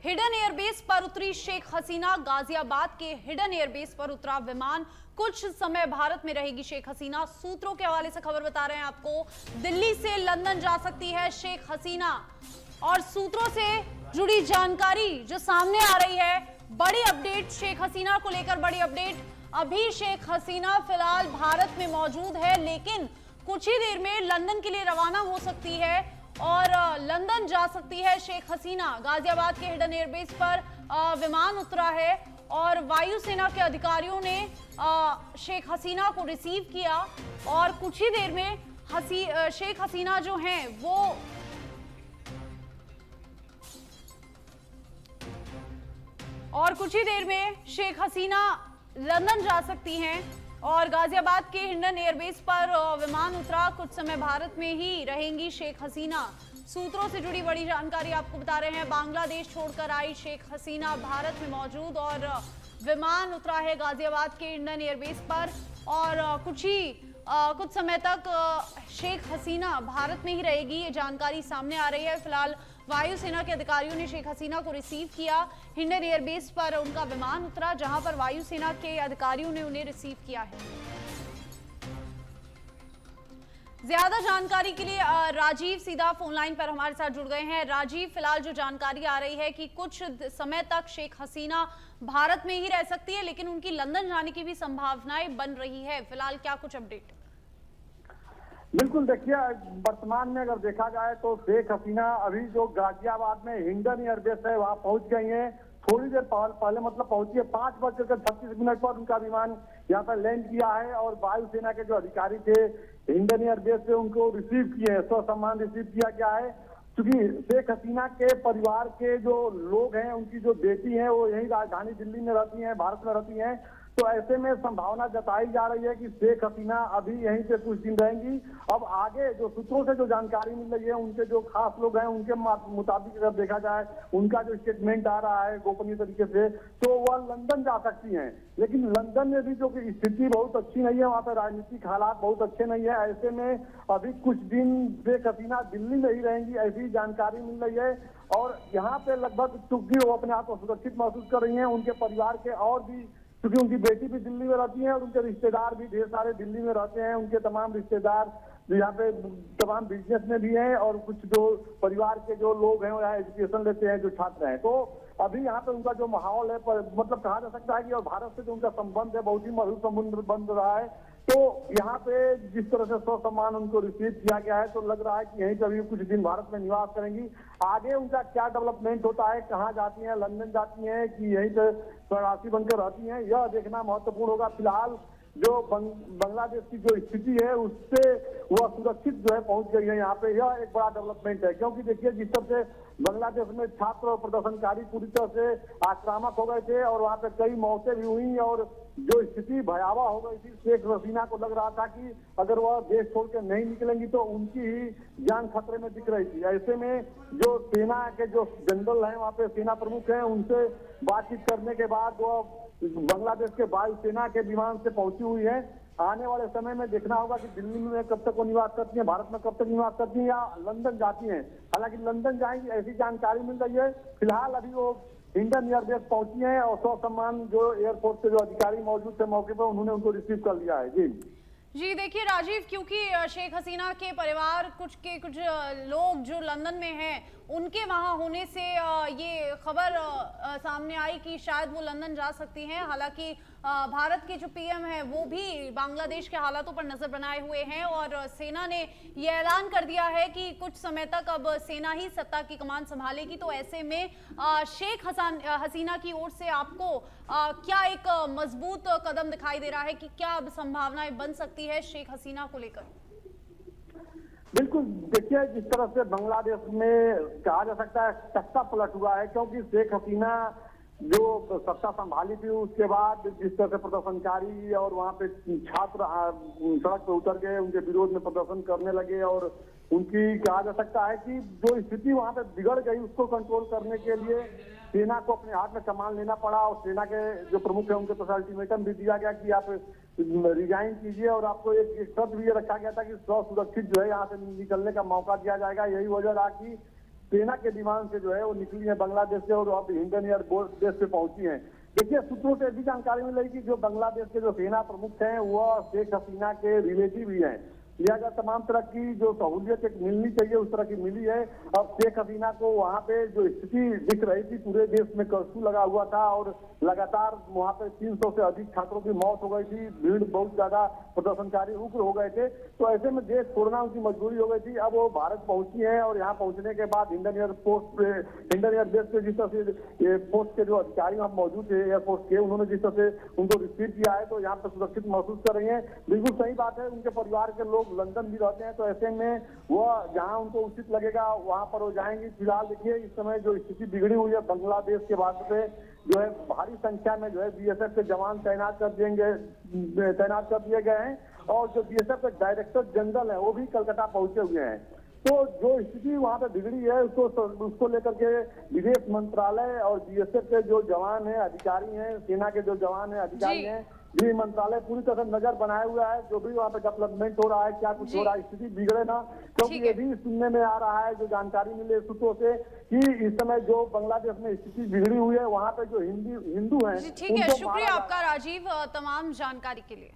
Hidden airbase पर उतरी शेख हसीना। गाजियाबाद के हिडन एयरबेस पर उतरा विमान। कुछ समय भारत में रहेगी शेख हसीना। सूत्रों के हवाले से खबर बता रहे हैं आपको, दिल्ली से लंदन जा सकती है शेख हसीना। और सूत्रों से जुड़ी जानकारी जो सामने आ रही है, बड़ी अपडेट शेख हसीना को लेकर। बड़ी अपडेट, अभी शेख हसीना फिलहाल भारत में मौजूद है, लेकिन कुछ ही देर में लंदन के लिए रवाना हो सकती है और लंदन जा सकती है शेख हसीना। गाजियाबाद के हिडन एयरबेस पर विमान उतरा है और वायुसेना के अधिकारियों ने शेख हसीना को रिसीव किया और कुछ ही देर में शेख हसीना जो हैं वो शेख हसीना लंदन जा सकती हैं। और गाजियाबाद के हिंडन एयरबेस पर विमान उतरा। कुछ समय भारत में ही रहेंगी शेख हसीना। सूत्रों से जुड़ी बड़ी जानकारी आपको बता रहे हैं, बांग्लादेश छोड़कर आई शेख हसीना भारत में मौजूद और विमान उतरा है गाजियाबाद के हिंडन एयरबेस पर। और कुछ समय तक शेख हसीना भारत में ही रहेगी, ये जानकारी सामने आ रही है। फिलहाल वायुसेना के अधिकारियों ने शेख हसीना को रिसीव किया। हिंडन एयरबेस पर उनका विमान उतरा, जहां पर वायुसेना के अधिकारियों ने उन्हें रिसीव किया है। ज्यादा जानकारी के लिए राजीव सीधा फोन लाइन पर हमारे साथ जुड़ गए हैं। राजीव, फिलहाल जो जानकारी आ रही है कि कुछ समय तक शेख हसीना भारत में ही रह सकती है, लेकिन उनकी लंदन जाने की भी संभावनाएं बन रही है। फिलहाल क्या कुछ अपडेट? बिल्कुल, देखिए वर्तमान में अगर देखा जाए तो शेख हसीना अभी जो गाजियाबाद में हिंडन एयरबेस है वहां पहुंच गई हैं। थोड़ी देर पहले मतलब पहुंची है, 5:36 पर उनका विमान यहाँ पर लैंड किया है और वायुसेना के जो अधिकारी थे हिंडन एयरबेस से उनको रिसीव किए हैं, ससम्मान रिसीव किया गया है। क्योंकि शेख हसीना के परिवार के जो लोग हैं, उनकी जो बेटी है वो यही राजधानी दिल्ली में रहती है, भारत में रहती है। तो ऐसे में संभावना जताई जा रही है कि शेख हसीना अभी यहीं पे कुछ दिन रहेंगी। अब आगे जो सूत्रों से जो जानकारी मिल रही है, उनके जो खास लोग हैं उनके मुताबिक अगर देखा जाए, उनका जो स्टेटमेंट आ रहा है गोपनीय तरीके से, तो वह लंदन जा सकती हैं। लेकिन लंदन में भी जो स्थिति बहुत अच्छी नहीं है, वहाँ पे राजनीतिक हालात बहुत अच्छे नहीं है। ऐसे में अभी कुछ दिन शेख हसीना दिल्ली में ही रहेंगी, ऐसी जानकारी मिल रही है। और यहाँ पे लगभग चूंकि वो अपने आप को सुरक्षित महसूस कर रही है, उनके परिवार के और भी, क्योंकि उनकी बेटी भी दिल्ली में रहती है और उनके रिश्तेदार भी ढेर सारे दिल्ली में रहते हैं। उनके तमाम रिश्तेदार जो यहाँ पे तमाम बिजनेस में भी हैं और कुछ जो परिवार के जो लोग हैं वो यहाँ एजुकेशन लेते हैं, जो छात्र हैं। तो अभी यहाँ पे उनका जो माहौल है, मतलब कहा जा सकता है कि और भारत से जो उनका संबंध है बहुत ही मधुर संबंध बन रहा है। तो यहाँ पे जिस तरह से ससम्मान उनको रिसीव किया गया है, तो लग रहा है कि यहीं कभी कुछ दिन भारत में निवास करेंगी। आगे उनका क्या डेवलपमेंट होता है, कहाँ जाती हैं, लंदन जाती हैं कि यहीं पे प्रवासी बनकर रहती हैं, यह देखना महत्वपूर्ण होगा। फिलहाल जो बांग्लादेश की जो स्थिति है उससे वह सुरक्षित जो है पहुंच गई है यहाँ पे, यह एक बड़ा डेवलपमेंट है। क्योंकि देखिए जिस तरह से बांग्लादेश में छात्र और प्रदर्शनकारी पूरी तरह से आक्रामक हो गए थे और वहाँ पे कई मौतें भी हुई और जो स्थिति भयावह हो गई थी, शेख हसीना को लग रहा था कि अगर वह देश छोड़ के नहीं निकलेंगी तो उनकी ही जान खतरे में दिख रही थी। ऐसे में जो सेना के जो जनरल हैं वहाँ पे, सेना प्रमुख हैं, उनसे बातचीत करने के बाद वह बांग्लादेश के वायुसेना के विमान से पहुंची हुई है। आने वाले समय में देखना होगा कि दिल्ली में कब तक वो निवास करती हैं, भारत में कब तक निवास करती हैं या लंदन जाती हैं। हालांकि लंदन जाएंगी ऐसी जानकारी मिल रही है। फिलहाल अभी वो हिंडन एयरबेस पहुंची हैं और ससम्मान जो एयरपोर्ट के जो अधिकारी मौजूद थे मौके पर, उन्होंने उनको रिसीव कर लिया है। जी देखिए राजीव, क्योंकि शेख हसीना के परिवार कुछ लोग जो लंदन में हैं, उनके वहां होने से ये खबर सामने आई कि शायद वो लंदन जा सकती हैं। हालांकि भारत के जो पीएम हैं वो भी बांग्लादेश के हालातों पर नजर बनाए हुए हैं और सेना ने ये ऐलान कर दिया है कि कुछ समय तक अब सेना ही सत्ता की कमान संभालेगी। तो ऐसे में शेख हसीना की ओर से आपको क्या एक मजबूत कदम दिखाई दे रहा है कि क्या अब संभावनाएं बन सकती है शेख हसीना को लेकर? बिल्कुल, देखिए जिस तरह से बांग्लादेश में कहा जा सकता है सत्ता पलट हुआ है, क्योंकि शेख हसीना जो सत्ता संभाली थी उसके बाद जिस तरह से प्रदर्शनकारी और वहाँ पे छात्र सड़क पे उतर गए, उनके विरोध में प्रदर्शन करने लगे और उनकी कहा जा सकता है कि जो स्थिति वहाँ पे बिगड़ गई उसको कंट्रोल करने के लिए सेना को अपने हाथ में कमान लेना पड़ा। और सेना के जो प्रमुख है उनके पास अल्टीमेटम भी दिया गया कि आप रिजाइन कीजिए और आपको एक शर्त भी ये रखा गया था कि सुरक्षित जो है यहाँ से निकलने का मौका दिया जाएगा। यही वजह रहा कि सेना के विमान से जो है वो निकली है बांग्लादेश से और अब हिंडन एयरबेस पे पहुंची है। देखिए, सूत्रों से भी जानकारी मिली कि जो बांग्लादेश के जो सेना प्रमुख हैं वह शेख हसीना के रिलेटिव ही हैं, लिहाजा तमाम तरह की जो सहूलियत मिलनी चाहिए उस तरह की मिली है। अब शेख हसीना को वहां पे जो स्थिति दिख रही थी, पूरे देश में कर्फ्यू लगा हुआ था और लगातार वहां पे 300 से अधिक छात्रों की मौत हो गई थी, भीड़ बहुत ज्यादा, प्रदर्शनकारी उग्र हो गए थे, तो ऐसे में देश छोड़ना उनकी मजबूरी हो गई थी। अब वो भारत पहुंची है और यहाँ पहुंचने के बाद हिंडन एयरबेस पे जिस तरह से फोर्स के जो अधिकारी वहाँ मौजूद थे एयरफोर्स के, उन्होंने जिस तरह से उनको रिसीव किया है तो यहाँ पे सुरक्षित महसूस कर रही है। बिल्कुल सही बात है, उनके परिवार के लोग लंदन भी रहते हैं, तो ऐसे में वह जहां उनको उचित लगेगा वहां पर वो जाएंगी। फिलहाल देखिए, इस समय जो स्थिति बिगड़ी हुई है बांग्लादेश के बाद पे जो है भारी संख्या में जो है बीएसएफ के जवान तैनात कर दिए गए हैं और जो बीएसएफ के डायरेक्टर जनरल है वो भी कलकत्ता पहुंचे हुए हैं। तो जो स्थिति वहां पे बिगड़ी है उसको लेकर के विदेश मंत्रालय और बीएसएफ के जो जवान हैं, अधिकारी हैं, सेना के जो जवान हैं, अधिकारी हैं, गृह मंत्रालय पूरी तरह नजर बनाए हुआ है जो भी वहाँ पे डेवलपमेंट हो रहा है, क्या कुछ हो रहा है, स्थिति बिगड़े ना। क्योंकि ये भी सुनने में आ रहा है, जो जानकारी मिले सूत्रों से, कि इस समय जो बांग्लादेश में स्थिति बिगड़ी हुई है वहाँ पे जो हिंदू हैं। ठीक है, शुक्रिया आपका राजीव तमाम जानकारी के लिए।